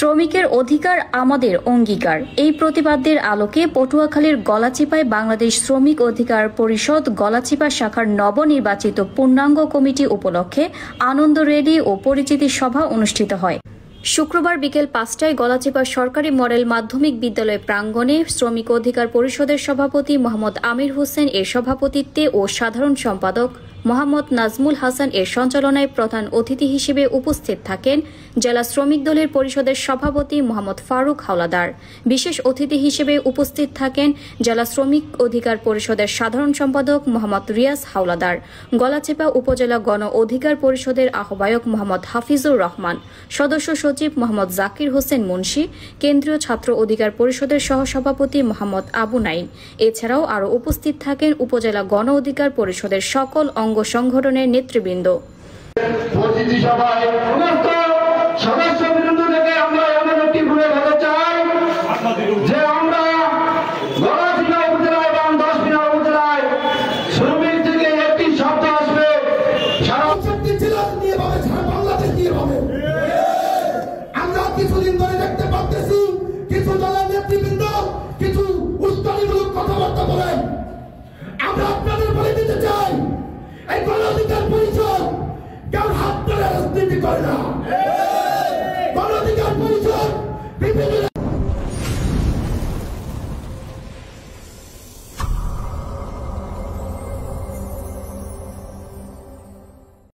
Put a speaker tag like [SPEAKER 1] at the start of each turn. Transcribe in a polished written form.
[SPEAKER 1] শ্রমিকের অধিকার আমাদের অঙ্গীকার এই প্রতিবাদের আলোকে পটুয়াখালীর গলাচিপায় বাংলাদেশ শ্রমিক অধিকার পরিষদ গলাচিপা শাখার নবনির্বাচিত পূর্ণাঙ্গ কমিটি উপলক্ষে আনন্দ র্যালি ও পরিচিতি সভা অনুষ্ঠিত হয়। শুক্রবার বিকেল ৫টায় গলাচিপা সরকারি মডেল মাধ্যমিক বিদ্যালয় প্রাঙ্গণে শ্রমিক অধিকার পরিষদের সভাপতি মোহাম্মদ আমির হোসেন এর সভাপতিত্বে ও সাধারণ সম্পাদক মোহাম্মদ নাজমুল হাসান এর সঞ্চালনায় প্রধান অতিথি হিসেবে উপস্থিত থাকেন জেলা শ্রমিক দলের পরিষদের সভাপতি মোহাম্মদ ফারুক হাওলাদার। বিশেষ অতিথি হিসেবে উপস্থিত থাকেন জেলা শ্রমিক অধিকার পরিষদের সাধারণ সম্পাদক মোহাম্মদ রিয়াজ হাওলাদার, গলাচিপা উপজেলা গণ অধিকার পরিষদের আহ্বায়ক মোহাম্মদ হাফিজুর রহমান, সদস্য সচিব মোহাম্মদ জাকির হোসেন মুন্সি, কেন্দ্রীয় ছাত্র অধিকার পরিষদের সহসভাপতি মোহাম্মদ আবু নাইম। এছাড়াও আরও উপস্থিত থাকেন উপজেলা গণ অধিকার পরিষদের সকল অঙ্গ সংগঠনের নেতৃবৃন্দ।
[SPEAKER 2] কিছুদিন ধরে দেখতে পাচ্ছি কিছু দলের নেতৃবৃন্দ কিছু উস্কানিমূলক কথাবার্তা বলেন। আমরা আপনাদের বলে দিতে চাই, এই গণ অধিকার পরিষদ কেউ হাত ধরে রাজনীতি করে না।